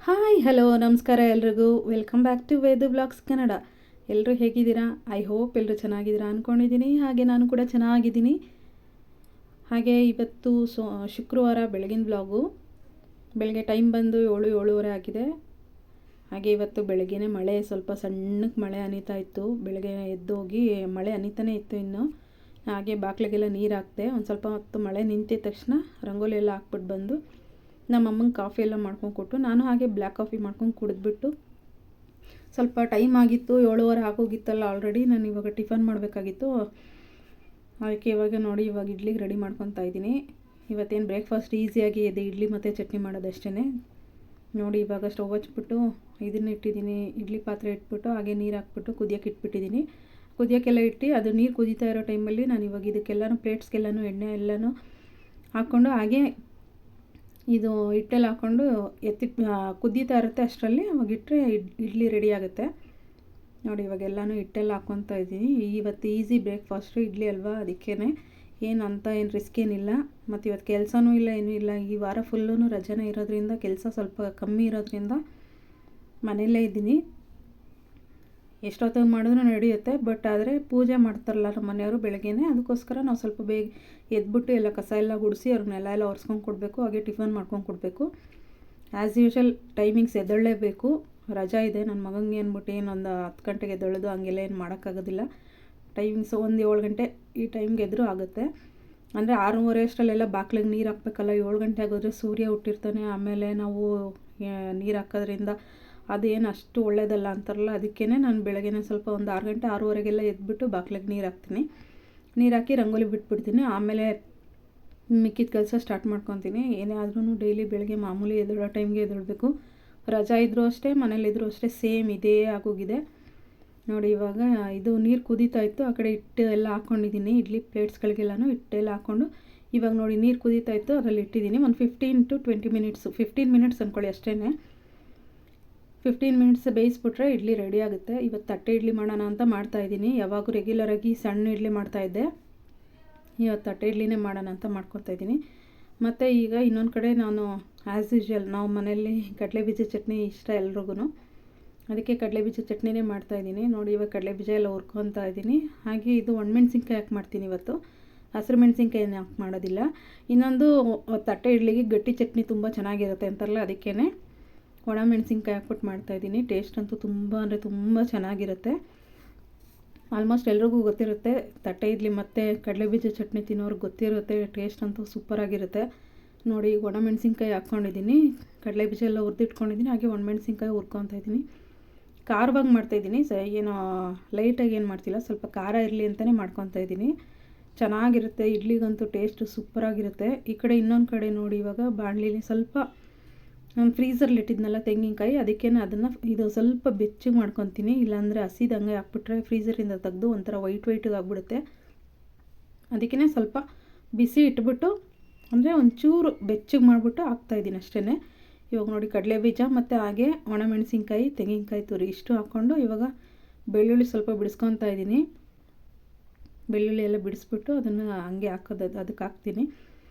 Hi hello ನಮಸ್ಕಾರ ಎಲ್ರಿಗೂ welcome back to Vedu blogs Kannada. ಎಲ್ಲರೂ ಹೇಗಿದ್ದೀರಾ? ಐ ಹೋಪ್ ಎಲ್ಲರೂ ಚೆನ್ನಾಗಿದ್ದೀರಾ ಅಂದ್ಕೊಂಡಿದ್ದೀನಿ. ಹಾಗೆ ನಾನು ಕೂಡ ಚೆನ್ನಾಗಿದ್ದೀನಿ. ಹಾಗೆ ಇವತ್ತು ಶುಕ್ರವಾರ ಬೆಳಗಿನ ಬ್ಲಾಗು. ಬೆಳಗ್ಗೆ ಟೈಮ್ ಬಂದು 7-7:30 ಆಗಿದೆ. ಹಾಗೆ ಇವತ್ತು ಬೆಳಗ್ಗೆನೇ ಮಳೆ ಸ್ವಲ್ಪ ಸಣ್ಣಕ್ಕೆ ಮಳೆ ಅನಿತಾ ಇತ್ತು. ಬೆಳಗ್ಗೆ ಎದ್ದೋಗಿ ಮಳೆ ಅನಿತಾನೇ ಇತ್ತು. ಇನ್ನು ಹಾಗೆ ಬಾಗಿಲಿಗೆಲ್ಲ ನೀರು ಹಾಕ್ತೆ. ಒಂದು ಸ್ವಲ್ಪ ಹೊತ್ತು ಮಳೆ ನಿಂತಿದ ತಕ್ಷಣ ರಂಗೋಲಿ ಎಲ್ಲ ಹಾಕ್ಬಿಟ್ಟು ಬಂದು ನಮ್ಮ ಅಮ್ಮಂಗೆ ಕಾಫಿ ಎಲ್ಲ ಮಾಡ್ಕೊಂಡು ಕೊಟ್ಟು ನಾನು ಹಾಗೆ ಬ್ಲ್ಯಾಕ್ ಕಾಫಿ ಮಾಡ್ಕೊಂಡು ಕುಡಿದ್ಬಿಟ್ಟು ಸ್ವಲ್ಪ ಟೈಮ್ ಆಗಿತ್ತು. 7:30 ಆಗೋಗಿತ್ತಲ್ಲ ಆಲ್ರೆಡಿ. ನಾನು ಇವಾಗ ಟಿಫನ್ ಮಾಡಬೇಕಾಗಿತ್ತು. ಅದಕ್ಕೆ ಇವಾಗ ನೋಡಿ ಇವಾಗ ಇಡ್ಲಿಗೆ ರೆಡಿ ಮಾಡ್ಕೊತಾ ಇದ್ದೀನಿ. ಇವತ್ತೇನು ಬ್ರೇಕ್ಫಾಸ್ಟ್ ಈಸಿಯಾಗಿ ಇದೆ, ಇಡ್ಲಿ ಮತ್ತು ಚಟ್ನಿ ಮಾಡೋದಷ್ಟೇ. ನೋಡಿ ಇವಾಗ ಸ್ಟವ್ ಹಚ್ಬಿಟ್ಟು ಇದನ್ನು ಇಟ್ಟಿದ್ದೀನಿ. ಇಡ್ಲಿ ಪಾತ್ರೆ ಇಟ್ಬಿಟ್ಟು ಹಾಗೆ ನೀರು ಹಾಕ್ಬಿಟ್ಟು ಕುದಿಯೋಕೆ ಇಟ್ಬಿಟ್ಟಿದ್ದೀನಿ. ಕುದಿಯೋಕ್ಕೆಲ್ಲ ಇಟ್ಟು ಅದು ನೀರು ಕುದೀತಾ ಇರೋ ಟೈಮಲ್ಲಿ ನಾನು ಇವಾಗ ಇದಕ್ಕೆಲ್ಲನೂ ಪ್ಲೇಟ್ಸ್ಗೆಲ್ಲನೂ ಎಣ್ಣೆ ಎಲ್ಲನೂ ಹಾಕ್ಕೊಂಡು ಹಾಗೆ ಇದು ಹಿಟ್ಟೆಲ್ಲ ಹಾಕ್ಕೊಂಡು ಕುದೀತಾ ಇರುತ್ತೆ. ಅಷ್ಟರಲ್ಲಿ ಅವಾಗ ಇಟ್ಟರೆ ಇಡ್ಲಿ ರೆಡಿ ಆಗುತ್ತೆ. ನೋಡಿ ಇವಾಗೆಲ್ಲನೂ ಹಿಟ್ಟೆಲ್ಲ ಹಾಕ್ಕೊತಾ ಇದ್ದೀನಿ. ಇವತ್ತು ಈಸಿ ಬ್ರೇಕ್ಫಾಸ್ಟು ಇಡ್ಲಿ ಅಲ್ವಾ, ಅದಕ್ಕೇ ಏನು ರಿಸ್ಕ್ ಏನಿಲ್ಲ. ಮತ್ತು ಇವತ್ತು ಕೆಲಸನೂ ಇಲ್ಲ, ಏನೂ ಇಲ್ಲ. ಈ ವಾರ ಫುಲ್ಲೂ ರಜೆನೇ ಇರೋದ್ರಿಂದ ಕೆಲಸ ಸ್ವಲ್ಪ ಕಮ್ಮಿ ಇರೋದ್ರಿಂದ ಮನೆಯಲ್ಲೇ ಇದ್ದೀನಿ. ಎಷ್ಟೊತ್ತಿಗೆ ಮಾಡಿದ್ರೂ ನಡೆಯುತ್ತೆ. ಬಟ್ ಆದರೆ ಪೂಜೆ ಮಾಡ್ತಾರಲ್ಲ ನಮ್ಮ ಮನೆಯವರು ಬೆಳಗ್ಗೆನೇ, ಅದಕ್ಕೋಸ್ಕರ ನಾವು ಸ್ವಲ್ಪ ಬೇಗ ಎದ್ಬಿಟ್ಟು ಎಲ್ಲ ಕಸ ಎಲ್ಲ ಗುಡಿಸಿ ಅವ್ರನ್ನೆಲ್ಲ ಒರೆಸ್ಕೊಂಡು ಕೊಡಬೇಕು. ಹಾಗೆ ಟಿಫನ್ ಮಾಡ್ಕೊಂಡು ಕೊಡಬೇಕು. ಆ್ಯಸ್ ಯೂಶ್ವಲ್ ಟೈಮಿಂಗ್ಸ್ ಎದ್ದೇಳಲೇಬೇಕು. ರಜಾ ಇದೆ ನನ್ನ ಮಗನಿಗೆ ಅಂದ್ಬಿಟ್ಟು ಏನೊಂದು 10 ಗಂಟೆಗೆ ಎದ್ದೇಳೋದು ಹಂಗೆಲ್ಲ ಏನು ಮಾಡೋಕ್ಕಾಗೋದಿಲ್ಲ. ಟೈಮಿಂಗ್ಸು ಒಂದು 7 ಗಂಟೆ ಈ ಟೈಮ್ಗೆ ಎದುರು ಆಗುತ್ತೆ. ಅಂದರೆ 6:30 ಅಷ್ಟರಲ್ಲೆಲ್ಲ ಬಾಗಿಲಿಗೆ ನೀರು ಹಾಕ್ಬೇಕಲ್ಲ. 7 ಗಂಟೆ ಆಗೋದ್ರೆ ಸೂರ್ಯ ಹುಟ್ಟಿರ್ತಾನೆ. ಆಮೇಲೆ ನಾವು ನೀರು ಹಾಕೋದ್ರಿಂದ ಅದೇನು ಅಷ್ಟು ಒಳ್ಳೆಯದಲ್ಲ ಅಂತಾರಲ್ಲ. ಅದಕ್ಕೇ ನಾನು ಬೆಳಗ್ಗೆನೇ ಸ್ವಲ್ಪ ಒಂದು 6 ಗಂಟೆ 6:30ಗೆಲ್ಲ ಎದ್ಬಿಟ್ಟು ಬಾಗಿಲಿಗೆ ನೀರು ಹಾಕ್ತೀನಿ. ನೀರು ಹಾಕಿ ರಂಗೋಲಿ ಬಿಟ್ಬಿಡ್ತೀನಿ. ಆಮೇಲೆ ಮಿಕ್ಕಿದ ಕೆಲಸ ಸ್ಟಾರ್ಟ್ ಮಾಡ್ಕೊತೀನಿ. ಏನೇ ಆದ್ರೂ ಡೈಲಿ ಬೆಳಗ್ಗೆ ಮಾಮೂಲಿ ಎದ್ದೇಳೋ ಟೈಮ್ಗೆ ಎದ್ದೇಳಬೇಕು. ರಜಾ ಇದ್ದರೂ ಅಷ್ಟೇ, ಮನೇಲಿದ್ದರೂ ಅಷ್ಟೇ, ಸೇಮ್ ಇದೇ ಆಗೋಗಿದೆ. ನೋಡಿ ಇವಾಗ ಇದು ನೀರು ಕುದೀತಾ ಇತ್ತು. ಆ ಕಡೆ ಹಿಟ್ಟು ಎಲ್ಲ ಹಾಕ್ಕೊಂಡಿದ್ದೀನಿ. ಇಡ್ಲಿ ಪ್ಲೇಟ್ಸ್ಗಳಿಗೆಲ್ಲನೂ ಹಿಟ್ಟೆಲ್ಲ ಹಾಕ್ಕೊಂಡು ಇವಾಗ ನೋಡಿ ನೀರು ಕುದೀತಾ ಇತ್ತು, ಅದರಲ್ಲಿ ಇಟ್ಟಿದ್ದೀನಿ. ಒಂದು 15 to 20 ಮಿನಿಟ್ಸು, 15 ಮಿನಿಟ್ಸ್ ಅಂದ್ಕೊಳ್ಳಿ ಅಷ್ಟೇ. 15 ಮಿನಿಟ್ಸ್ ಬೇಯಿಸ್ಬಿಟ್ರೆ ಇಡ್ಲಿ ರೆಡಿ ಆಗುತ್ತೆ. ಇವತ್ತು ತಟ್ಟೆ ಇಡ್ಲಿ ಮಾಡೋಣ ಅಂತ ಮಾಡ್ತಾಯಿದ್ದೀನಿ. ಯಾವಾಗೂ ರೆಗ್ಯುಲರಾಗಿ ಸಣ್ಣ ಇಡ್ಲಿ ಮಾಡ್ತಾಯಿದ್ದೆ. ಇವತ್ತು ತಟ್ಟೆ ಇಡ್ಲಿನೇ ಮಾಡೋಣ ಅಂತ ಮಾಡ್ಕೊತಾ ಇದ್ದೀನಿ. ಮತ್ತು ಈಗ ಇನ್ನೊಂದು ಕಡೆ ನಾನು ಆ್ಯಸ್ ಯೂಶ್ವಲ್ ನಾವು ಮನೆಯಲ್ಲಿ ಕಡಲೆಬೀಜ ಚಟ್ನಿ ಇಷ್ಟ ಎಲ್ರಿಗೂ. ಅದಕ್ಕೆ ಕಡಲೆಬೀಜ ಚಟ್ನಿನೇ ಮಾಡ್ತಾಯಿದ್ದೀನಿ. ನೋಡಿ ಇವಾಗ ಕಡಲೆಬೀಜ ಎಲ್ಲ ಹುರ್ಕೊತಾ ಇದ್ದೀನಿ. ಹಾಗೆ ಇದು ಒಣಮೆಣ್ಸಿನ್ಕಾಯಿ ಹಾಕಿ ಮಾಡ್ತೀನಿ ಇವತ್ತು. ಹಸಿರು ಮೆಣಸಿನ್ಕಾಯಿ ಏನು ಹಾಕಿ ಮಾಡೋದಿಲ್ಲ. ಇನ್ನೊಂದು ತಟ್ಟೆ ಇಡ್ಲಿಗೆ ಗಟ್ಟಿ ಚಟ್ನಿ ತುಂಬ ಚೆನ್ನಾಗಿರುತ್ತೆ ಅಂತಾರಲ್ಲ, ಅದಕ್ಕೇ ಒಣ ಮೆಣಸಿನ್ಕಾಯಿ ಹಾಕ್ಬಿಟ್ಟು ಮಾಡ್ತಾಯಿದ್ದೀನಿ. ಟೇಸ್ಟ್ ಅಂತೂ ತುಂಬ ಅಂದರೆ ತುಂಬ ಚೆನ್ನಾಗಿರುತ್ತೆ. ಆಲ್ಮೋಸ್ಟ್ ಎಲ್ರಿಗೂ ಗೊತ್ತಿರುತ್ತೆ ತಟ್ಟೆ ಇಡ್ಲಿ ಮತ್ತು ಕಡಲೆಬೀಜ ಚಟ್ನಿ ತಿನ್ನೋರ್ಗೆ ಗೊತ್ತಿರುತ್ತೆ. ಟೇಸ್ಟ್ ಅಂತೂ ಸೂಪರಾಗಿರುತ್ತೆ. ನೋಡಿ ಒಣ ಮೆಣಸಿನ್ಕಾಯಿ ಹಾಕ್ಕೊಂಡಿದ್ದೀನಿ, ಕಡಲೆಬೀಜ ಎಲ್ಲ ಹುರಿದಿಟ್ಕೊಂಡಿದ್ದೀನಿ. ಹಾಗೆ ಒಣ ಮೆಣಸಿನ್ಕಾಯಿ ಹುರ್ಕೊತಾ ಇದ್ದೀನಿ. ಖಾರವಾಗಿ ಮಾಡ್ತಾಯಿದ್ದೀನಿ. ಏನೋ ಲೈಟಾಗಿ ಏನು ಮಾಡ್ತಿಲ್ಲ, ಸ್ವಲ್ಪ ಖಾರ ಇರಲಿ ಅಂತಲೇ ಮಾಡ್ಕೊತಾ ಇದ್ದೀನಿ. ಚೆನ್ನಾಗಿರುತ್ತೆ. ಇಡ್ಲಿಗಂತೂ ಟೇಸ್ಟು ಸೂಪರಾಗಿರುತ್ತೆ. ಈ ಕಡೆ ಇನ್ನೊಂದು ಕಡೆ ನೋಡಿ ಇವಾಗ ಬಾಣಲಿಲಿ ಸ್ವಲ್ಪ ನಾನು ಫ್ರೀಝರ್ಲಿ ಇಟ್ಟಿದ್ನಲ್ಲ ತೆಂಗಿನಕಾಯಿ, ಅದಕ್ಕೇ ಅದನ್ನು ಇದು ಸ್ವಲ್ಪ ಬೆಚ್ಚಗೆ ಮಾಡ್ಕೊತೀನಿ. ಇಲ್ಲಾಂದರೆ ಹಸಿದಂಗೆ ಹಾಕ್ಬಿಟ್ರೆ ಫ್ರೀಝರಿಂದ ತೆಗೆದು ಒಂಥರ ವೈಟಿಗೆ ಆಗಿಬಿಡುತ್ತೆ. ಅದಕ್ಕೇ ಸ್ವಲ್ಪ ಬಿಸಿ ಇಟ್ಬಿಟ್ಟು ಅಂದರೆ ಒಂಚೂರು ಬೆಚ್ಚಗೆ ಮಾಡಿಬಿಟ್ಟು ಹಾಕ್ತಾಯಿದ್ದೀನಿ ಅಷ್ಟೇ. ಇವಾಗ ನೋಡಿ ಕಡಲೆಬೀಜ ಮತ್ತು ಹಾಗೆ ಒಣಮೆಣಸಿನ್ಕಾಯಿ, ತೆಂಗಿನಕಾಯಿ ತುರಿ ಇಷ್ಟು ಹಾಕ್ಕೊಂಡು ಇವಾಗ ಬೆಳ್ಳುಳ್ಳಿ ಸ್ವಲ್ಪ ಬಿಡಿಸ್ಕೊತಾ ಇದ್ದೀನಿ. ಬೆಳ್ಳುಳ್ಳಿ ಎಲ್ಲ ಬಿಡಿಸ್ಬಿಟ್ಟು ಅದನ್ನು ಹಂಗೆ ಹಾಕೋದು, ಅದಕ್ಕೆ ಹಾಕ್ತೀನಿ.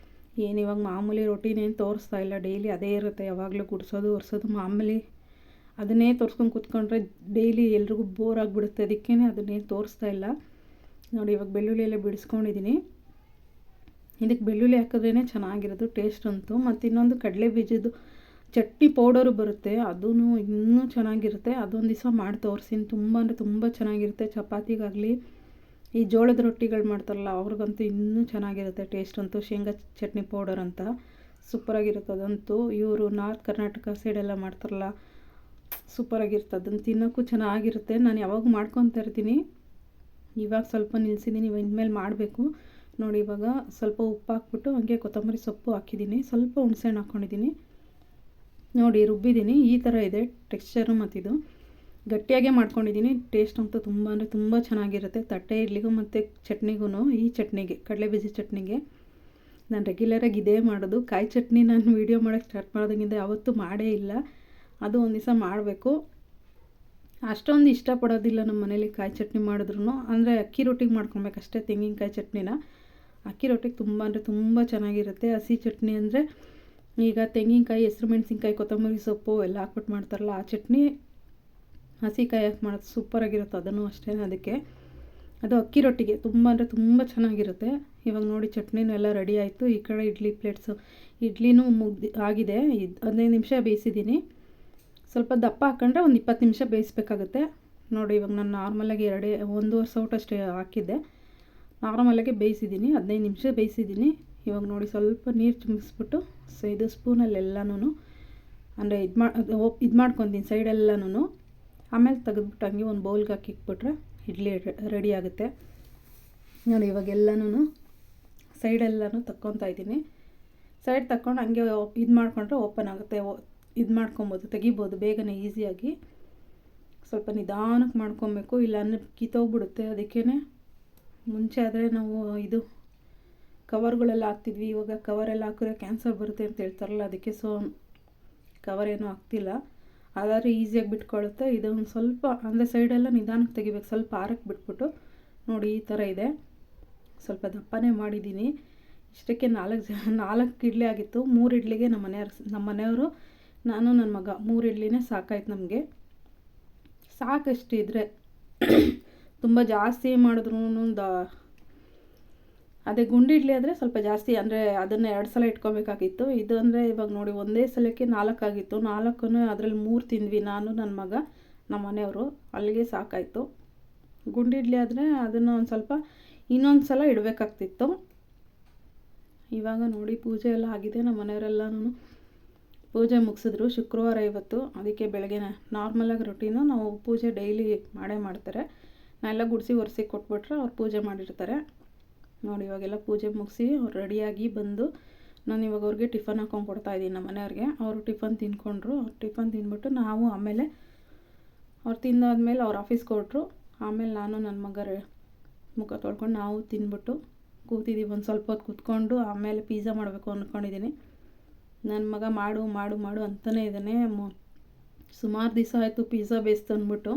ಏನು ಇವಾಗ ಮಾಮೂಲಿ ರೊಟೀನೇನು ತೋರಿಸ್ತಾ ಇಲ್ಲ. ಡೈಲಿ ಅದೇ ಇರುತ್ತೆ. ಯಾವಾಗಲೂ ಗುಡಿಸೋದು ಒರೆಸೋದು ಮಾಮೂಲಿ ಅದನ್ನೇ ತೋರಿಸ್ಕೊಂಡು ಕೂತ್ಕೊಂಡ್ರೆ ಡೈಲಿ ಎಲ್ರಿಗೂ ಬೋರ್ ಆಗಿಬಿಡುತ್ತೆ. ಅದಕ್ಕೇ ಅದನ್ನೇನು ತೋರಿಸ್ತಾ ಇಲ್ಲ. ನೋಡಿ ಇವಾಗ ಬೆಳ್ಳುಳ್ಳಿ ಎಲ್ಲ ಬಿಡಿಸ್ಕೊಂಡಿದ್ದೀನಿ. ಇದಕ್ಕೆ ಬೆಳ್ಳುಳ್ಳಿ ಹಾಕಿದ್ರೇ ಚೆನ್ನಾಗಿರೋದು ಟೇಸ್ಟ್ ಅಂತೂ. ಮತ್ತು ಇನ್ನೊಂದು ಕಡಲೆ ಬೀಜದ್ದು ಚಟ್ನಿ ಪೌಡರು ಬರುತ್ತೆ, ಅದೂ ಇನ್ನೂ ಚೆನ್ನಾಗಿರುತ್ತೆ. ಅದೊಂದು ದಿವಸ ಮಾಡಿ ತೋರಿಸ್ತೀನಿ. ತುಂಬ ಅಂದರೆ ತುಂಬ ಚೆನ್ನಾಗಿರುತ್ತೆ. ಚಪಾತಿಗಾಗಲಿ ಈ ಜೋಳದ ರೊಟ್ಟಿಗಳು ಮಾಡ್ತಾರಲ್ಲ ಅವ್ರಿಗಂತೂ ಇನ್ನೂ ಚೆನ್ನಾಗಿರುತ್ತೆ ಟೇಸ್ಟ್ ಅಂತೂ. ಶೇಂಗಾ ಚಟ್ನಿ ಪೌಡರ್ ಅಂತ ಸೂಪರಾಗಿರುತ್ತೆ ಅದಂತೂ. ಇವರು ನಾರ್ತ್ ಕರ್ನಾಟಕ ಸೈಡೆಲ್ಲ ಮಾಡ್ತಾರಲ್ಲ, ಸೂಪರಾಗಿರುತ್ತೆ. ಅದನ್ನು ತಿನ್ನೋಕ್ಕೂ ಚೆನ್ನಾಗಿರುತ್ತೆ. ನಾನು ಯಾವಾಗ ಮಾಡ್ಕೊತಾ ಇರ್ತೀನಿ. ಇವಾಗ ಸ್ವಲ್ಪ ನಿಲ್ಲಿಸಿದ್ದೀನಿ, ಇನ್ಮೇಲೆ ಮಾಡಬೇಕು. ನೋಡಿ ಇವಾಗ ಸ್ವಲ್ಪ ಉಪ್ಪು ಹಾಕ್ಬಿಟ್ಟು ಹಾಗೆ ಕೊತ್ತಂಬರಿ ಸೊಪ್ಪು ಹಾಕಿದ್ದೀನಿ, ಸ್ವಲ್ಪ ಹುಣಸೆಹಣ್ಣು ಹಾಕ್ಕೊಂಡಿದ್ದೀನಿ. ನೋಡಿ ರುಬ್ಬಿದ್ದೀನಿ. ಈ ಥರ ಇದೆ ಟೆಕ್ಸ್ಚರು. ಮತ್ತಿದು ಗಟ್ಟಿಯಾಗೇ ಮಾಡ್ಕೊಂಡಿದ್ದೀನಿ. ಟೇಸ್ಟ್ ಅಂತೂ ತುಂಬ ಅಂದರೆ ತುಂಬ ಚೆನ್ನಾಗಿರುತ್ತೆ. ತಟ್ಟೆ ಇಡ್ಲಿಗೂ ಮತ್ತು ಚಟ್ನಿಗೂ, ಈ ಚಟ್ನಿಗೆ ಕಡಲೆಬೀಜ ಚಟ್ನಿಗೆ ನಾನು ರೆಗ್ಯುಲರಾಗಿ ಇದೇ ಮಾಡೋದು. ಕಾಯಿ ಚಟ್ನಿ ನಾನು ವೀಡಿಯೋ ಮಾಡೋಕ್ಕೆ ಸ್ಟಾರ್ಟ್ ಮಾಡೋದಾಗಿಂದ ಯಾವತ್ತೂ ಮಾಡೇ ಇಲ್ಲ. ಅದು ಒಂದು ದಿವಸ ಮಾಡಬೇಕು. ಅಷ್ಟೊಂದು ಇಷ್ಟಪಡೋದಿಲ್ಲ ನಮ್ಮ ಮನೇಲಿ ಕಾಯಿ ಚಟ್ನಿ ಮಾಡಿದ್ರು. ಅಂದರೆ ಅಕ್ಕಿ ರೊಟ್ಟಿಗೆ ಮಾಡ್ಕೊಬೇಕಷ್ಟೇ ತೆಂಗಿನಕಾಯಿ ಚಟ್ನಿನ. ಅಕ್ಕಿ ರೊಟ್ಟಿಗೆ ತುಂಬ ಅಂದರೆ ತುಂಬ ಚೆನ್ನಾಗಿರುತ್ತೆ. ಹಸಿ ಚಟ್ನಿ ಅಂದರೆ ಈಗ ತೆಂಗಿನಕಾಯಿ, ಹೆಸ್ರು ಮೆಣಸಿನ್ಕಾಯಿ, ಕೊತ್ತಂಬರಿ ಸೊಪ್ಪು ಎಲ್ಲ ಹಾಕ್ಬಿಟ್ಟು ಮಾಡ್ತಾರಲ್ಲ ಆ ಚಟ್ನಿ ಹಸಿಕಾಯಿ ಹಾಕಿ ಮಾಡೋದು ಸೂಪರಾಗಿರುತ್ತೆ. ಅದನ್ನು ಅಷ್ಟೇ. ಅದಕ್ಕೆ ಅದು ಅಕ್ಕಿ ರೊಟ್ಟಿಗೆ ತುಂಬ ಅಂದರೆ ತುಂಬ ಚೆನ್ನಾಗಿರುತ್ತೆ. ಇವಾಗ ನೋಡಿ ಚಟ್ನಿನೂ ಎಲ್ಲ ರೆಡಿ ಆಯಿತು. ಈ ಕಡೆ ಇಡ್ಲಿ ಪ್ಲೇಟ್ಸು, ಇಡ್ಲಿನೂ ಆಗಿದೆ. 15 ನಿಮಿಷ ಬೇಯಿಸಿದ್ದೀನಿ. ಸ್ವಲ್ಪ ದಪ್ಪ ಹಾಕ್ಕೊಂಡ್ರೆ ಒಂದು 20 ನಿಮಿಷ ಬೇಯಿಸ್ಬೇಕಾಗುತ್ತೆ. ನೋಡಿ ಇವಾಗ ನಾನು ನಾರ್ಮಲಾಗಿ 1.5 ಸೌಟಷ್ಟು ಹಾಕಿದ್ದೆ. ನಾರ್ಮಲಾಗಿ ಬೇಯಿಸಿದ್ದೀನಿ, 15 ನಿಮಿಷ ಬೇಯಿಸಿದ್ದೀನಿ. ಇವಾಗ ನೋಡಿ ಸ್ವಲ್ಪ ನೀರು ಚಿಮ್ಮಿಸ್ಬಿಟ್ಟು ಇದು ಸ್ಪೂನಲ್ಲೆಲ್ಲನೂ ಅಂದರೆ ಇದು ಮಾಡ್ಕೊತೀನಿ ಸೈಡೆಲ್ಲನೂ. ಆಮೇಲೆ ತೆಗೆದ್ಬಿಟ್ಟು ಹಂಗೆ ಒಂದು ಬೌಲ್ಗೆ ಹಾಕಿಟ್ಬಿಟ್ರೆ ಇಡ್ಲಿ ರೆಡಿ ಆಗುತ್ತೆ. ನೋಡಿ ಇವಾಗೆಲ್ಲನೂ ಸೈಡೆಲ್ಲನೂ ತಕ್ಕೊತಾ ಇದ್ದೀನಿ. ಸೈಡ್ ತಕ್ಕೊಂಡು ಹಂಗೆ ಇದು ಮಾಡಿಕೊಂಡ್ರೆ ಓಪನ್ ಆಗುತ್ತೆ. ಇದು ಮಾಡ್ಕೊಬೋದು, ತೆಗಿಬೋದು ಬೇಗನೆ ಈಸಿಯಾಗಿ. ಸ್ವಲ್ಪ ನಿಧಾನಕ್ಕೆ ಮಾಡ್ಕೊಬೇಕು, ಇಲ್ಲ ಅಂದರೆ ಕಿತ್ತೋಗ್ಬಿಡುತ್ತೆ. ಅದಕ್ಕೇ ಮುಂಚೆ ಆದರೆ ನಾವು ಇದು ಕವರ್ಗಳೆಲ್ಲ ಹಾಕ್ತಿದ್ವಿ. ಇವಾಗ ಕವರೆಲ್ಲ ಹಾಕಿದ್ರೆ ಕ್ಯಾನ್ಸರ್ ಬರುತ್ತೆ ಅಂತ ಹೇಳ್ತಾರಲ್ಲ, ಅದಕ್ಕೆ ಕವರೇನೂ ಹಾಕ್ತಿಲ್ಲ. ಅದಾದರೆ ಈಸಿಯಾಗಿ ಬಿಟ್ಕೊಳ್ಳುತ್ತೆ. ಇದು ಒಂದು ಸ್ವಲ್ಪ ಅಂದರೆ ಸೈಡೆಲ್ಲ ನಿಧಾನಕ್ಕೆ ತೆಗಿಬೇಕು, ಸ್ವಲ್ಪ ಆರಕ್ಕೆ ಬಿಟ್ಬಿಟ್ಟು. ನೋಡಿ ಈ ಥರ ಇದೆ. ಸ್ವಲ್ಪ ದಪ್ಪನೇ ಮಾಡಿದ್ದೀನಿ. ಇಷ್ಟಕ್ಕೆ 4 ಇಡ್ಲಿ ಆಗಿತ್ತು. 3 ಇಡ್ಲಿಗೆ ನಮ್ಮ ಮನೆಯವರು, ನಾನು, ನನ್ನ ಮಗ 3 ಇಡ್ಲಿನೇ ಸಾಕಾಯ್ತು ನಮಗೆ. ಸಾಕಷ್ಟಿದ್ರೆ ತುಂಬ ಜಾಸ್ತಿ ಮಾಡಿದ್ರು ಅದೇ ಗುಂಡು ಇಡ್ಲಿ ಆದರೆ ಸ್ವಲ್ಪ ಜಾಸ್ತಿ, ಅಂದರೆ ಅದನ್ನು 2 ಸಲ ಇಟ್ಕೊಬೇಕಾಗಿತ್ತು. ಇದು ಅಂದರೆ ಇವಾಗ ನೋಡಿ ಒಂದೇ ಸಲಕ್ಕೆ 4 ಆಗಿತ್ತು. 4 ಅದರಲ್ಲಿ 3 ತಿಂದ್ವಿ, ನಾನು, ನನ್ನ ಮಗ, ನಮ್ಮ ಮನೆಯವರು. ಅಲ್ಲಿಗೆ ಸಾಕಾಯಿತು. ಗುಂಡು ಇಡ್ಲಿ ಆದರೆ ಅದನ್ನು ಒಂದು ಸ್ವಲ್ಪ ಇನ್ನೊಂದು ಸಲ ಇಡಬೇಕಾಗ್ತಿತ್ತು. ಇವಾಗ ನೋಡಿ ಪೂಜೆ ಎಲ್ಲ ಆಗಿದೆ. ನಮ್ಮ ಮನೆಯವರೆಲ್ಲನೂ ಪೂಜೆ ಮುಗಿಸಿದ್ರು. ಶುಕ್ರವಾರ ಇವತ್ತು, ಅದಕ್ಕೆ ಬೆಳಗ್ಗೆ ನಾರ್ಮಲಾಗಿ ರೊಟೀನು ನಾವು ಪೂಜೆ ಡೈಲಿ ಮಾಡ್ತಾರೆ. ನಾನೆಲ್ಲ ಗುಡಿಸಿ ಒರೆಸಿ ಕೊಟ್ಬಿಟ್ರೆ ಅವ್ರು ಪೂಜೆ ಮಾಡಿರ್ತಾರೆ. ನೋಡಿ ಇವಾಗೆಲ್ಲ ಪೂಜೆ ಮುಗಿಸಿ ಅವ್ರು ರೆಡಿಯಾಗಿ ಬಂದು ನಾನು ಇವಾಗ ಅವ್ರಿಗೆ ಟಿಫನ್ ಹಾಕೊಂಡು ಕೊಡ್ತಾಯಿದ್ದೀನಿ ನಮ್ಮ ಮನೆಯವ್ರಿಗೆ. ಅವರು ಟಿಫನ್ ತಿಂದ್ಕೊಂಡ್ರು. ಟಿಫನ್ ತಿಂದ್ಬಿಟ್ಟು ನಾವು ಆಮೇಲೆ ಅವ್ರು ತಿಂದಾದ್ಮೇಲೆ ಅವ್ರು ಆಫೀಸ್ಗೆ ಹೊರಟ್ರು. ಆಮೇಲೆ ನಾನು ನನ್ನ ಮಗ ಮುಖ ತೊಳ್ಕೊಂಡು ನಾವು ತಿಂದ್ಬಿಟ್ಟು ಕೂತಿದ್ದೀವಿ. ಒಂದು ಸ್ವಲ್ಪ ಹೊತ್ತು ಕೂತ್ಕೊಂಡು ಆಮೇಲೆ ಪಿಜ್ಜಾ ಮಾಡಬೇಕು ಅಂದ್ಕೊಂಡಿದ್ದೀನಿ. ನನ್ನ ಮಗ ಮಾಡು ಮಾಡು ಮಾಡು ಅಂತಲೇ ಇದ್ದಾನೆ. ಸುಮಾರು ದಿವಸ ಆಯಿತು ಪಿಜ್ಜಾ ಬೇಯಿಸ್ತು ಅಂದ್ಬಿಟ್ಟು.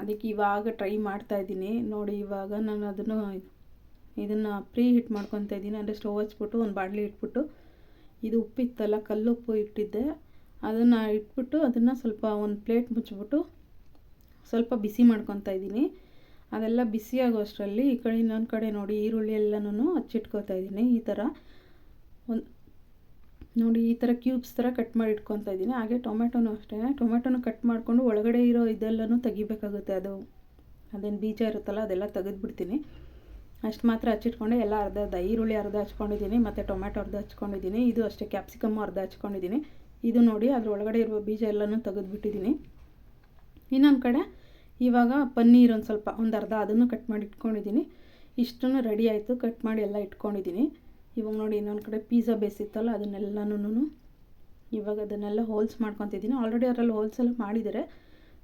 ಅದಕ್ಕೆ ಇವಾಗ ಟ್ರೈ ಮಾಡ್ತಾಯಿದ್ದೀನಿ. ನೋಡಿ ಇವಾಗ ನಾನು ಇದನ್ನು ಪ್ರೀ ಹೀಟ್ ಮಾಡ್ಕೊತಾ ಇದ್ದೀನಿ. ಅಂದರೆ ಸ್ಟವ್ ಹಚ್ಬಿಟ್ಟು ಒಂದು ಬಾಣಲಿ ಇಟ್ಬಿಟ್ಟು, ಇದು ಉಪ್ಪಿತ್ತಲ್ಲ ಕಲ್ಲುಪ್ಪು ಇಟ್ಟಿದ್ದೆ, ಅದನ್ನು ಇಟ್ಬಿಟ್ಟು ಅದನ್ನು ಸ್ವಲ್ಪ ಒಂದು ಪ್ಲೇಟ್ ಮುಚ್ಚಿಬಿಟ್ಟು ಸ್ವಲ್ಪ ಬಿಸಿ ಮಾಡ್ಕೊತಾ ಇದ್ದೀನಿ. ಅದೆಲ್ಲ ಬಿಸಿಯಾಗೋ ಅಷ್ಟರಲ್ಲಿ ಈ ಕಡೆ ಇನ್ನೊಂದು ಕಡೆ ನೋಡಿ ಈರುಳ್ಳಿ ಎಲ್ಲನೂ ಹಚ್ಚಿಟ್ಕೊತಾ ಇದ್ದೀನಿ. ಈ ಥರ ನೋಡಿ ಈ ಥರ ಕ್ಯೂಬ್ಸ್ ಥರ ಕಟ್ ಮಾಡಿ ಇಟ್ಕೊತಾ ಇದ್ದೀನಿ. ಹಾಗೆ ಟೊಮೆಟೊನೂ ಅಷ್ಟೇ, ಟೊಮೆಟೊನೂ ಕಟ್ ಮಾಡಿಕೊಂಡು ಒಳಗಡೆ ಇರೋ ಇದೆಲ್ಲನೂ ತೆಗಿಬೇಕಾಗುತ್ತೆ. ಅದೇನು ಬೀಜ ಇರುತ್ತಲ್ಲ ಅದೆಲ್ಲ ತೆಗೆದುಬಿಡ್ತೀನಿ. ಅಷ್ಟು ಮಾತ್ರ ಹಚ್ಚಿಟ್ಕೊಂಡೆ. ಎಲ್ಲ ಅರ್ಧ ಈರುಳ್ಳಿ ಅರ್ಧ ಹಚ್ಕೊಂಡಿದ್ದೀನಿ, ಮತ್ತು ಟೊಮೆಟೊ ಅರ್ಧ ಹಚ್ಕೊಂಡಿದ್ದೀನಿ. ಇದು ಅಷ್ಟೇ ಕ್ಯಾಪ್ಸಿಕಮ್ಮು ಅರ್ಧ ಹಚ್ಕೊಂಡಿದ್ದೀನಿ. ಇದು ನೋಡಿ ಅದ್ರ ಒಳಗಡೆ ಇರುವ ಬೀಜ ಎಲ್ಲನೂ ತೆಗೆದುಬಿಟ್ಟಿದ್ದೀನಿ. ಇನ್ನೊಂದು ಕಡೆ ಇವಾಗ ಪನ್ನೀರ್ ಒಂದು ಸ್ವಲ್ಪ ಒಂದು ಅರ್ಧ ಅದನ್ನು ಕಟ್ ಮಾಡಿ ಇಟ್ಕೊಂಡಿದ್ದೀನಿ. ಇಷ್ಟನ್ನು ರೆಡಿ ಆಯಿತು, ಕಟ್ ಮಾಡಿ ಎಲ್ಲ ಇಟ್ಕೊಂಡಿದ್ದೀನಿ. ಇವಾಗ ನೋಡಿ ಇನ್ನೊಂದು ಕಡೆ ಪಿಜ್ಜಾ ಬೇಯಿಸಿತ್ತಲ್ಲ ಅದನ್ನೆಲ್ಲನೂ ಇವಾಗ ಅದನ್ನೆಲ್ಲ ಹೋಲ್ಸ್ ಮಾಡ್ಕೊತಿದ್ದೀನಿ. ಆಲ್ರೆಡಿ ಅದರಲ್ಲಿ ಹೋಲ್ಸ್ ಎಲ್ಲ ಮಾಡಿದ್ದಾರೆ.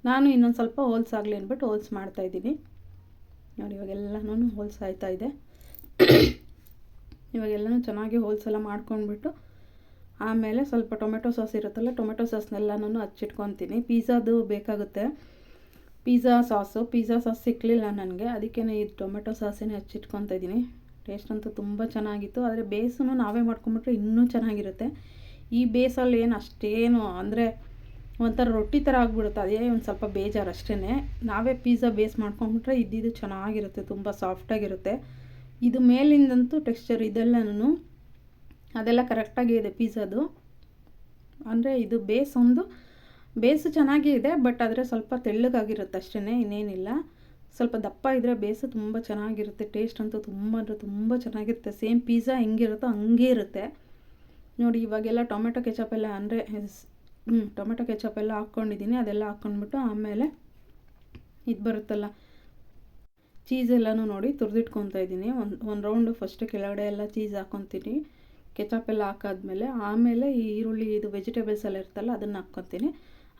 ನಾನು ಇನ್ನೊಂದು ಸ್ವಲ್ಪ ಹೋಲ್ಸ್ ಆಗಲಿ ಅಂದ್ಬಿಟ್ಟು ಹೋಲ್ಸ್ ಮಾಡ್ತಾಯಿದ್ದೀನಿ. ನೋಡಿ ಇವಾಗೆಲ್ಲನೂ ಹೋಲ್ಸ್ ಆಯ್ತಾಯಿದೆ. ಇವಾಗೆಲ್ಲನೂ ಚೆನ್ನಾಗಿ ಹೋಲ್ಸ್ ಎಲ್ಲ ಮಾಡ್ಕೊಂಡ್ಬಿಟ್ಟು ಆಮೇಲೆ ಸ್ವಲ್ಪ ಟೊಮೆಟೊ ಸಾಸ್ ಇರುತ್ತಲ್ಲ, ಟೊಮೆಟೊ ಸಾಸ್ನೆಲ್ಲನೂ ಹಚ್ಚಿಟ್ಕೊತೀನಿ. ಪಿಜ್ಜಾದು ಬೇಕಾಗುತ್ತೆ ಪಿಜ್ಜಾ ಸಾಸ್ ಸಿಕ್ಕಲಿಲ್ಲ ನನಗೆ, ಅದಕ್ಕೇ ಇದು ಟೊಮೆಟೊ ಸಾಸೇ ಹಚ್ಚಿಟ್ಕೊತಾ ಇದ್ದೀನಿ. ಟೇಸ್ಟ್ ಅಂತೂ ತುಂಬ ಚೆನ್ನಾಗಿತ್ತು. ಆದರೆ ಬೇಸನ್ನು ನಾವೇ ಮಾಡ್ಕೊಂಬಿಟ್ರೆ ಇನ್ನೂ ಚೆನ್ನಾಗಿರುತ್ತೆ. ಈ ಬೇಸಲ್ಲಿ ಏನು ಅಷ್ಟೇನು ಅಂದರೆ ಒಂಥರ ರೊಟ್ಟಿ ಥರ ಆಗಿಬಿಡುತ್ತೆ. ಅದೇ ಒಂದು ಸ್ವಲ್ಪ ಬೇಜಾರು ಅಷ್ಟೇ. ನಾವೇ ಪಿಜ್ಜಾ ಬೇಸ್ ಮಾಡ್ಕೊಂಬಿಟ್ರೆ ಇದ್ದಿದ್ದು ಚೆನ್ನಾಗಿರುತ್ತೆ, ತುಂಬ ಸಾಫ್ಟಾಗಿರುತ್ತೆ. ಇದು ಮೇಲಿಂದಂತೂ ಟೆಕ್ಸ್ಚರ್ ಇದೆಲ್ಲನೂ ಅದೆಲ್ಲ ಕರೆಕ್ಟಾಗಿದೆ ಪಿಜ್ಜಾದು. ಅಂದರೆ ಇದು ಬೇಸು ಚೆನ್ನಾಗೇ ಇದೆ, ಬಟ್ ಆದರೆ ಸ್ವಲ್ಪ ತೆಳ್ಳಗಾಗಿರುತ್ತೆ ಅಷ್ಟೇ, ಇನ್ನೇನಿಲ್ಲ. ಸ್ವಲ್ಪ ದಪ್ಪ ಇದ್ದರೆ ಬೇಸು ತುಂಬ ಚೆನ್ನಾಗಿರುತ್ತೆ. ಟೇಸ್ಟ್ ಅಂತೂ ತುಂಬ ಅಂದರೆ ತುಂಬ ಚೆನ್ನಾಗಿರುತ್ತೆ. ಸೇಮ್ ಪಿಜ್ಜಾ ಹೆಂಗಿರುತ್ತೋ ಹಂಗೇ ಇರುತ್ತೆ. ನೋಡಿ ಇವಾಗೆಲ್ಲ ಟೊಮೆಟೊ ಕೆಚಪ್ ಎಲ್ಲ ಅಂದರೆ ಟೊಮೆಟೊ ಕೆಚಪ್ ಎಲ್ಲ ಹಾಕ್ಕೊಂಡಿದ್ದೀನಿ. ಅದೆಲ್ಲ ಹಾಕ್ಕೊಂಡ್ಬಿಟ್ಟು ಆಮೇಲೆ ಇದು ಬರುತ್ತಲ್ಲ ಚೀಸ್ ಎಲ್ಲನೂ ನೋಡಿ ತುರಿದಿಟ್ಕೊತಾ ಇದ್ದೀನಿ. ಒಂದು ರೌಂಡು ಫಸ್ಟ್ ಕೆಳಗಡೆ ಎಲ್ಲ ಚೀಸ್ ಹಾಕ್ಕೊತೀನಿ. ಕೆಚಪ್ ಎಲ್ಲ ಹಾಕಾದ್ಮೇಲೆ ಆಮೇಲೆ ಈ ಈರುಳ್ಳಿ ಇದು ವೆಜಿಟೇಬಲ್ಸ್ ಎಲ್ಲ ಇರ್ತಲ್ಲ ಅದನ್ನು ಹಾಕ್ಕೊತೀನಿ.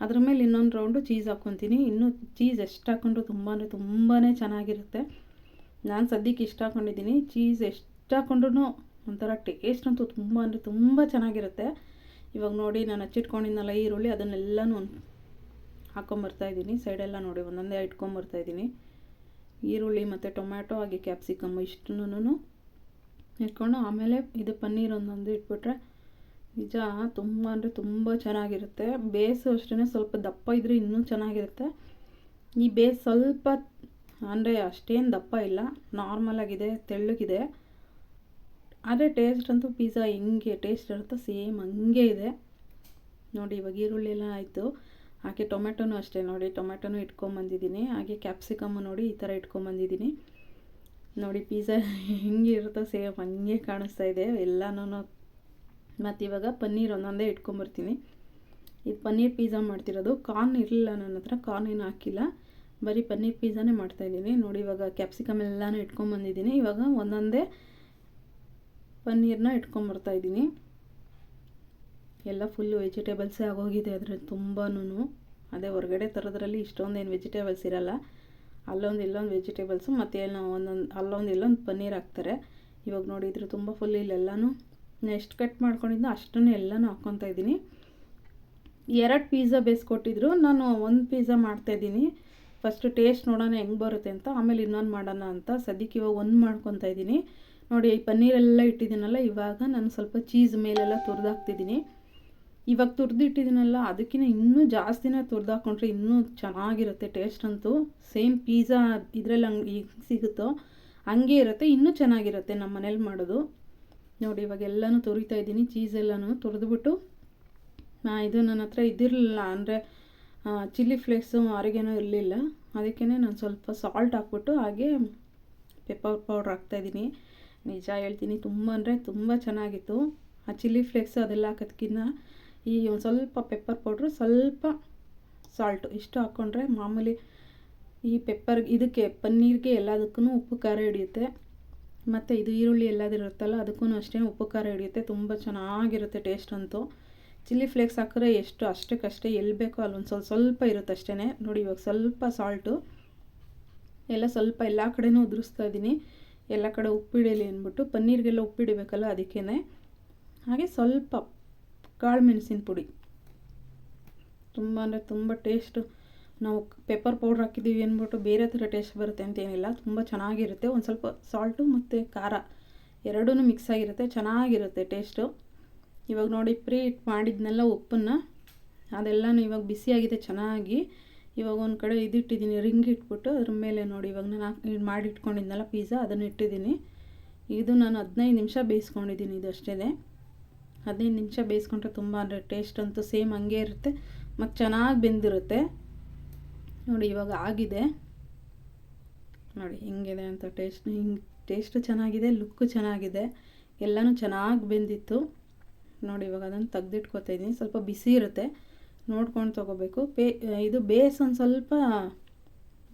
ಅದ್ರ ಮೇಲೆ ಇನ್ನೊಂದು ರೌಂಡು ಚೀಸ್ ಹಾಕ್ಕೊತೀನಿ. ಇನ್ನೂ ಚೀಸ್ ಎಷ್ಟು ಹಾಕ್ಕೊಂಡ್ರು ತುಂಬಾ ಚೆನ್ನಾಗಿರುತ್ತೆ. ನಾನು ಸದ್ಯಕ್ಕೆ ಇಷ್ಟ ಹಾಕ್ಕೊಂಡಿದ್ದೀನಿ. ಚೀಸ್ ಎಷ್ಟು ಹಾಕ್ಕೊಂಡ್ರು ಒಂಥರ ಟೇಸ್ಟ್ ಅಂತೂ ತುಂಬ ಚೆನ್ನಾಗಿರುತ್ತೆ. ಇವಾಗ ನೋಡಿ ನಾನು ಹಚ್ಚಿಟ್ಕೊಂಡಿದ್ನಲ್ಲ ಈರುಳ್ಳಿ ಅದನ್ನೆಲ್ಲನೂ ಹಾಕ್ಕೊಂಬರ್ತಾಯಿದ್ದೀನಿ. ಸೈಡೆಲ್ಲ ನೋಡಿ ಒಂದೊಂದೇ ಇಟ್ಕೊಂಬರ್ತಾಯಿದ್ದೀನಿ. ಈರುಳ್ಳಿ ಮತ್ತು ಟೊಮ್ಯಾಟೊ ಹಾಗೆ ಕ್ಯಾಪ್ಸಿಕಮ್ಮು ಇಷ್ಟನ್ನೂ ಇಟ್ಕೊಂಡು ಆಮೇಲೆ ಇದು ಪನ್ನೀರ್ ಒಂದೊಂದು ಇಟ್ಬಿಟ್ರೆ ನಿಜ ತುಂಬ ಅಂದರೆ ತುಂಬ ಚೆನ್ನಾಗಿರುತ್ತೆ. ಬೇಸು ಅಷ್ಟೇ ಸ್ವಲ್ಪ ದಪ್ಪ ಇದ್ದರೆ ಇನ್ನೂ ಚೆನ್ನಾಗಿರುತ್ತೆ. ಈ ಬೇಸ್ ಸ್ವಲ್ಪ ಅಂದರೆ ಅಷ್ಟೇನು ದಪ್ಪ ಇಲ್ಲ, ನಾರ್ಮಲಾಗಿದೆ, ತೆಳ್ಳಗಿದೆ. ಆದರೆ ಟೇಸ್ಟ್ ಅಂತೂ ಪಿಜ್ಜಾ ಹೆಂಗೆ ಟೇಸ್ಟ್ ಇರುತ್ತೋ ಸೇಮ್ ಹಂಗೆ ಇದೆ ನೋಡಿ. ಇವಾಗ ಈರುಳ್ಳಿ ಎಲ್ಲ ಆಯಿತು, ಹಾಗೆ ಟೊಮೆಟೊನೂ ಅಷ್ಟೇ ನೋಡಿ, ಟೊಮೆಟೊನೂ ಇಟ್ಕೊಂಬಂದಿದ್ದೀನಿ. ಹಾಗೆ ಕ್ಯಾಪ್ಸಿಕಮ್ಮು ನೋಡಿ ಈ ಥರ ಇಟ್ಕೊಂಬಂದಿದ್ದೀನಿ ನೋಡಿ. ಪಿಜ್ಜಾ ಹೆಂಗೆ ಇರುತ್ತೋ ಸೇಮ್ ಹಂಗೆ ಕಾಣಿಸ್ತಾ ಇದೆ ಎಲ್ಲನೂ. ಮತ್ತು ಇವಾಗ ಪನ್ನೀರ್ ಒಂದೊಂದೇ ಇಟ್ಕೊಂಬರ್ತೀನಿ. ಇದು ಪನ್ನೀರ್ ಪಿಜ್ಜಾ ಮಾಡ್ತಿರೋದು. ಕಾರ್ನ್ ಇರಲಿಲ್ಲ ನನ್ನ ಹತ್ರ, ಕಾರ್ನ್ ಏನು ಹಾಕಿಲ್ಲ, ಬರೀ ಪನ್ನೀರ್ ಪಿಜ್ಜಾನೇ ಮಾಡ್ತಾಯಿದ್ದೀನಿ ನೋಡಿ. ಇವಾಗ ಕ್ಯಾಪ್ಸಿಕಮ್ ಎಲ್ಲನೂ ಇಟ್ಕೊಂಬಂದಿದ್ದೀನಿ. ಇವಾಗ ಒಂದೊಂದೇ ಪನ್ನೀರನ್ನ ಇಟ್ಕೊಂಬರ್ತಾಯಿದ್ದೀನಿ. ಎಲ್ಲ ಫುಲ್ಲು ವೆಜಿಟೇಬಲ್ಸೇ ಆಗೋಗಿದೆ ಅದರಲ್ಲಿ ತುಂಬಾ. ಅದೇ ಹೊರಗಡೆ ತರೋದ್ರಲ್ಲಿ ಇಷ್ಟೊಂದೇನು ವೆಜಿಟೇಬಲ್ಸ್ ಇರೋಲ್ಲ. ಅಲ್ಲೊಂದು ಇಲ್ಲೊಂದು ವೆಜಿಟೇಬಲ್ಸು ಮತ್ತು ಏನೋ ಅಲ್ಲೊಂದು ಇಲ್ಲೊಂದು ಪನ್ನೀರ್ ಹಾಕ್ತಾರೆ. ಇವಾಗ ನೋಡಿದ್ರು ತುಂಬ ಫುಲ್ ಇಲ್ಲೆಲ್ಲನೂ ಎಷ್ಟು ಕಟ್ ಮಾಡ್ಕೊಂಡಿದ್ದೋ ಅಷ್ಟನ್ನು ಎಲ್ಲನೂ ಹಾಕ್ಕೊತಾ ಇದ್ದೀನಿ. 2 ಪಿಜ್ಜಾ ಬೇಯಿಸ್ಕೊಟ್ಟಿದ್ರು, ನಾನು 1 ಪಿಜ್ಜಾ ಮಾಡ್ತಾಯಿದ್ದೀನಿ. ಫಸ್ಟು ಟೇಸ್ಟ್ ನೋಡೋಣ ಹೆಂಗೆ ಬರುತ್ತೆ ಅಂತ, ಆಮೇಲೆ ಇನ್ನೊಂದು ಮಾಡೋಣ ಅಂತ. ಸದ್ಯಕ್ಕೆ ಇವಾಗ 1 ಮಾಡ್ಕೊತಾ ಇದ್ದೀನಿ ನೋಡಿ. ಈ ಪನ್ನೀರೆಲ್ಲ ಇಟ್ಟಿದ್ದೀನಲ್ಲ, ಇವಾಗ ನಾನು ಸ್ವಲ್ಪ ಚೀಸ್ ಮೇಲೆಲ್ಲ ತುರಿದಾಕ್ತಿದ್ದೀನಿ. ಇವಾಗ ತುರಿದಿಟ್ಟಿದ್ದೀನಲ್ಲ, ಅದಕ್ಕಿಂತ ಇನ್ನೂ ಜಾಸ್ತಿನೇ ತುರಿದಾಕೊಂಡ್ರೆ ಇನ್ನೂ ಚೆನ್ನಾಗಿರುತ್ತೆ ಟೇಸ್ಟ್ ಅಂತೂ. ಸೇಮ್ ಪಿಜ್ಜಾ ಇದರಲ್ಲಿ ಹಂಗೆ ಸಿಗುತ್ತೋ ಹಂಗೆ ಇರುತ್ತೆ, ಇನ್ನೂ ಚೆನ್ನಾಗಿರುತ್ತೆ ನಮ್ಮ ಮನೇಲಿ ಮಾಡೋದು ನೋಡಿ. ಇವಾಗ ಎಲ್ಲನೂ ತುರಿತಾ ಇದ್ದೀನಿ, ಚೀಸೆಲ್ಲನೂ ತುರಿದ್ಬಿಟ್ಟು. ಇದು ನನ್ನ ಹತ್ರ ಇದಿರಲಿಲ್ಲ, ಅಂದರೆ ಚಿಲ್ಲಿ ಫ್ಲೇಕ್ಸು ಆರಿಗೇನೋ ಇರಲಿಲ್ಲ, ಅದಕ್ಕೇ ನಾನು ಸ್ವಲ್ಪ ಸಾಲ್ಟ್ ಹಾಕ್ಬಿಟ್ಟು ಹಾಗೆ ಪೆಪ್ಪರ್ ಪೌಡ್ರ್ ಹಾಕ್ತಾಯಿದ್ದೀನಿ. ನಿಜ ಹೇಳ್ತೀನಿ, ತುಂಬ ಅಂದರೆ ತುಂಬ ಚೆನ್ನಾಗಿತ್ತು. ಆ ಚಿಲ್ಲಿ ಫ್ಲೇಕ್ಸು ಅದೆಲ್ಲ ಹಾಕೋದಕ್ಕಿಂತ ಈ ಒಂದು ಸ್ವಲ್ಪ ಪೆಪ್ಪರ್ ಪೌಡ್ರು, ಸ್ವಲ್ಪ ಸಾಲ್ಟು ಇಷ್ಟು ಹಾಕ್ಕೊಂಡ್ರೆ ಮಾಮೂಲಿ ಈ ಇದಕ್ಕೆ ಪನ್ನೀರ್ಗೆ ಎಲ್ಲದಕ್ಕೂ ಉಪ್ಪು ಖಾರ ಹಿಡಿಯುತ್ತೆ. ಮತ್ತು ಇದು ಈರುಳ್ಳಿ ಎಲ್ಲದಿರುತ್ತಲ್ಲ ಅದಕ್ಕೂ ಅಷ್ಟೇ ಉಪ್ಪು ಖಾರ ಹಿಡಿಯುತ್ತೆ. ತುಂಬ ಚೆನ್ನಾಗಿರುತ್ತೆ ಟೇಸ್ಟ್ ಅಂತೂ. ಚಿಲ್ಲಿ ಫ್ಲೇಕ್ಸ್ ಹಾಕಿದ್ರೆ ಎಷ್ಟು ಅಷ್ಟಕ್ಕಷ್ಟೇ, ಎಲ್ಲಿ ಬೇಕೋ ಅಲ್ಲೊಂದು ಸ್ವಲ್ಪ ಇರುತ್ತೆ ಅಷ್ಟೇ ನೋಡಿ. ಇವಾಗ ಸ್ವಲ್ಪ ಸಾಲ್ಟು ಎಲ್ಲ ಸ್ವಲ್ಪ ಎಲ್ಲ ಕಡೆನೂ ಉದುರಿಸ್ತಾ ಇದ್ದೀನಿ, ಎಲ್ಲ ಕಡೆ ಉಪ್ಪಿಡಲಿ ಅಂದ್ಬಿಟ್ಟು. ಪನ್ನೀರಿಗೆಲ್ಲ ಉಪ್ಪಿಡಬೇಕಲ್ಲ ಅದಕ್ಕೇ. ಹಾಗೆ ಸ್ವಲ್ಪ ಕಾಳು ಮೆಣಸಿನ ಪುಡಿ, ತುಂಬ ಅಂದರೆ ತುಂಬ ಟೇಸ್ಟು. ನಾವು ಪೆಪ್ಪರ್ ಪೌಡ್ರ್ ಹಾಕಿದ್ದೀವಿ ಅಂದ್ಬಿಟ್ಟು ಬೇರೆ ಥರ ಟೇಸ್ಟ್ ಬರುತ್ತೆ ಅಂತೇನಿಲ್ಲ, ತುಂಬ ಚೆನ್ನಾಗಿರುತ್ತೆ. ಒಂದು ಸ್ವಲ್ಪ ಸಾಲ್ಟು ಮತ್ತು ಖಾರ ಎರಡೂ ಮಿಕ್ಸ್ ಆಗಿರುತ್ತೆ, ಚೆನ್ನಾಗಿರುತ್ತೆ ಟೇಸ್ಟು. ಇವಾಗ ನೋಡಿ ಪ್ರೀ ಹಿಟ್ ಮಾಡಿದ್ನೆಲ್ಲ ಉಪ್ಪನ್ನು ಅದೆಲ್ಲನೂ ಇವಾಗ ಬಿಸಿಯಾಗಿದೆ ಚೆನ್ನಾಗಿ. ಇವಾಗ ಒಂದು ಕಡೆ ಇಟ್ಟಿದ್ದೀನಿ, ರಿಂಗ್ ಇಟ್ಬಿಟ್ಟು ಅದ್ರ ಮೇಲೆ ನೋಡಿ ಇವಾಗ ನಾನು ಮಾಡಿ ಇಟ್ಕೊಂಡಿದ್ನಲ್ಲ ಪಿಜ್ಜಾ, ಅದನ್ನು ಇಟ್ಟಿದ್ದೀನಿ. ಇದು ನಾನು 15 ನಿಮಿಷ ಬೇಯಿಸ್ಕೊಂಡಿದ್ದೀನಿ. ಇದು ಅಷ್ಟೇ, 15 ನಿಮಿಷ ಬೇಯಿಸ್ಕೊಂಡ್ರೆ ತುಂಬ ಅಂದರೆ ಟೇಸ್ಟ್ ಅಂತೂ ಸೇಮ್ ಹಂಗೆ ಇರುತ್ತೆ ಮತ್ತು ಚೆನ್ನಾಗಿ ಬೆಂದಿರುತ್ತೆ ನೋಡಿ. ಇವಾಗ ಆಗಿದೆ ನೋಡಿ ಹೆಂಗಿದೆ ಅಂತ. ಟೇಸ್ಟು ಚೆನ್ನಾಗಿದೆ, ಲುಕ್ಕು ಚೆನ್ನಾಗಿದೆ, ಎಲ್ಲನೂ ಚೆನ್ನಾಗಿ ಬೆಂದಿತ್ತು ನೋಡಿ. ಇವಾಗ ಅದನ್ನು ತೆಗ್ದಿಟ್ಕೊತಾ ಇದ್ದೀನಿ. ಸ್ವಲ್ಪ ಬಿಸಿ ಇರುತ್ತೆ, ನೋಡ್ಕೊಂಡು ತೊಗೋಬೇಕು. ಇದು ಬೇಸ್ ಒಂದು ಸ್ವಲ್ಪ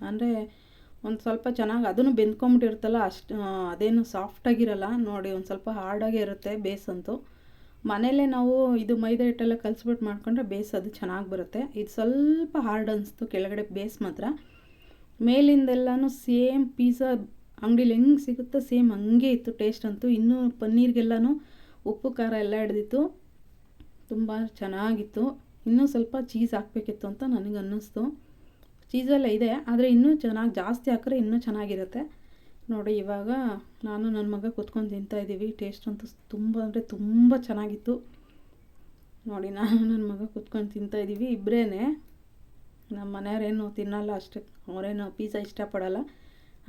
ಅಂದರೆ ಒಂದು ಸ್ವಲ್ಪ ಚೆನ್ನಾಗಿ ಅದನ್ನು ಬೆಂದ್ಕೊಂಬಿಟ್ಟಿರುತ್ತಲ್ಲ, ಅಷ್ಟು ಅದೇನು ಸಾಫ್ಟಾಗಿರಲ್ಲ ನೋಡಿ, ಒಂದು ಸ್ವಲ್ಪ ಹಾರ್ಡಾಗೇ ಇರುತ್ತೆ ಬೇಸ್ ಅಂತೂ. ಮನೇಲೇ ನಾವು ಇದು ಮೈದಾ ಹಿಟ್ಟೆಲ್ಲ ಕಲಿಸ್ಬಿಟ್ಟು ಮಾಡ್ಕೊಂಡ್ರೆ ಬೇಸ್ ಅದು ಚೆನ್ನಾಗಿ ಬರುತ್ತೆ. ಇದು ಸ್ವಲ್ಪ ಹಾರ್ಡ್ ಅನಿಸ್ತು ಕೆಳಗಡೆ ಬೇಸ್ ಮಾತ್ರ. ಮೇಲಿಂದೆಲ್ಲನೂ ಸೇಮ್ ಪಿಜ್ಜಾ ಅಂಗಡಿಲಿ ಹೆಂಗೆ ಸಿಗುತ್ತೋ ಸೇಮ್ ಹಂಗೆ ಇತ್ತು ಟೇಸ್ಟ್ ಅಂತೂ. ಇನ್ನೂ ಪನ್ನೀರ್ಗೆಲ್ಲನೂ ಉಪ್ಪು ಖಾರ ಎಲ್ಲ ಹಿಡ್ದಿತ್ತು, ತುಂಬ ಚೆನ್ನಾಗಿತ್ತು. ಇನ್ನೂ ಸ್ವಲ್ಪ ಚೀಸ್ ಹಾಕಬೇಕಿತ್ತು ಅಂತ ನನಗೆ ಅನ್ನಿಸ್ತು. ಚೀಸೆಲ್ಲ ಇದೆ, ಆದರೆ ಇನ್ನೂ ಚೆನ್ನಾಗಿ ಜಾಸ್ತಿ ಹಾಕಿದ್ರೆ ಇನ್ನೂ ಚೆನ್ನಾಗಿರುತ್ತೆ ನೋಡಿ. ಇವಾಗ ನಾನು ನನ್ನ ಮಗ ಕೂತ್ಕೊಂಡು ತಿಂತಾಯಿದ್ದೀವಿ. ಟೇಸ್ಟ್ ಅಂತೂ ತುಂಬ ಅಂದರೆ ತುಂಬ ಚೆನ್ನಾಗಿತ್ತು ನೋಡಿ. ನಾನು ನನ್ನ ಮಗ ಕೂತ್ಕೊಂಡು ತಿಂತಾಯಿದ್ದೀವಿ ಇಬ್ಬರೇ. ನಮ್ಮ ಮನೆಯವರೇನು ತಿನ್ನಲ್ಲ ಅಷ್ಟೇ, ಅವರೇನು ಪಿಜ್ಜಾ ಇಷ್ಟಪಡಲ್ಲ.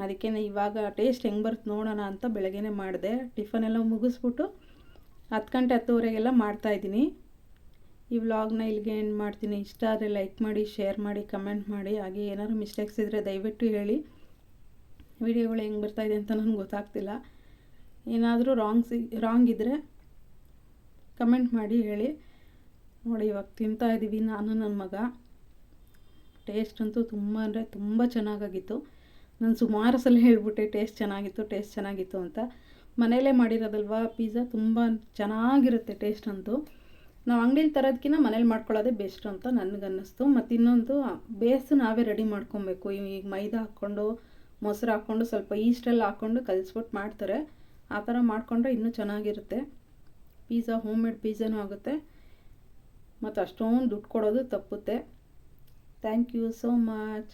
ಅದಕ್ಕೇ ಇವಾಗ ಟೇಸ್ಟ್ ಹೆಂಗೆ ಬರುತ್ತೆ ನೋಡೋಣ ಅಂತ ಬೆಳಗ್ಗೆನೇ ಮಾಡಿದೆ. ಟಿಫನೆಲ್ಲ ಮುಗಿಸ್ಬಿಟ್ಟು 10 ಗಂಟೆ 10:30 ಮಾಡ್ತಾಯಿದ್ದೀನಿ. ಈ ವ್ಲಾಗ್ನ ಇಲ್ಲಿಗೆ ಎಂಡ್ ಮಾಡ್ತೀನಿ. ಇಷ್ಟ ಆದರೆ ಲೈಕ್ ಮಾಡಿ, ಶೇರ್ ಮಾಡಿ, ಕಮೆಂಟ್ ಮಾಡಿ. ಹಾಗೆ ಏನಾದ್ರು ಮಿಸ್ಟೇಕ್ಸ್ ಇದ್ದರೆ ದಯವಿಟ್ಟು ಹೇಳಿ. ವಿಡಿಯೋಗಳು ಹೆಂಗೆ ಬರ್ತಾಯಿದೆ ಅಂತ ನನಗೆ ಗೊತ್ತಾಗ್ತಿಲ್ಲ. ಏನಾದರೂ ರಾಂಗ್ ಇದ್ದರೆ ಕಮೆಂಟ್ ಮಾಡಿ ಹೇಳಿ ನೋಡಿ. ಇವಾಗ ತಿಂತಾಯಿದ್ದೀವಿ ನಾನು ನನ್ನ ಮಗ. ಟೇಸ್ಟ್ ಅಂತೂ ತುಂಬ ಅಂದರೆ ತುಂಬ ಚೆನ್ನಾಗಾಗಿತ್ತು. ನಾನು ಸುಮಾರು ಸಲ ಹೇಳ್ಬಿಟ್ಟೆ ಟೇಸ್ಟ್ ಚೆನ್ನಾಗಿತ್ತು ಅಂತ. ಮನೆಯಲ್ಲೇ ಮಾಡಿರೋದಲ್ವ ಪಿಜ್ಜಾ, ತುಂಬ ಚೆನ್ನಾಗಿರುತ್ತೆ ಟೇಸ್ಟ್ ಅಂತೂ. ನಾವು ಅಂಗಡಿಲಿ ತರೋದಕ್ಕಿಂತ ಮನೇಲಿ ಮಾಡ್ಕೊಳ್ಳೋದೇ ಬೆಸ್ಟ್ ಅಂತ ನನಗನ್ನಿಸ್ತು. ಮತ್ತು ಇನ್ನೊಂದು ಬೇಸ್ ನಾವೇ ರೆಡಿ ಮಾಡ್ಕೊಬೇಕು. ಈಗ ಮೈದಾ ಹಾಕ್ಕೊಂಡು ಮೊಸರು ಹಾಕ್ಕೊಂಡು ಸ್ವಲ್ಪ ಈಸ್ಟೆಲ್ಲ ಹಾಕ್ಕೊಂಡು ಕಲಿಸ್ಬಿಟ್ಟು ಮಾಡ್ತಾರೆ. ಆ ಥರ ಮಾಡಿಕೊಂಡ್ರೆ ಇನ್ನೂ ಚೆನ್ನಾಗಿರುತ್ತೆ ಪಿಜ್ಜಾ. ಹೋಮ್ ಮೇಡ್ ಪಿಜ್ಜಾನೂ ಆಗುತ್ತೆ ಮತ್ತು ಅಷ್ಟೊಂದು ದುಡ್ಡು ಕೊಡೋದು ತಪ್ಪುತ್ತೆ. Thank you so much.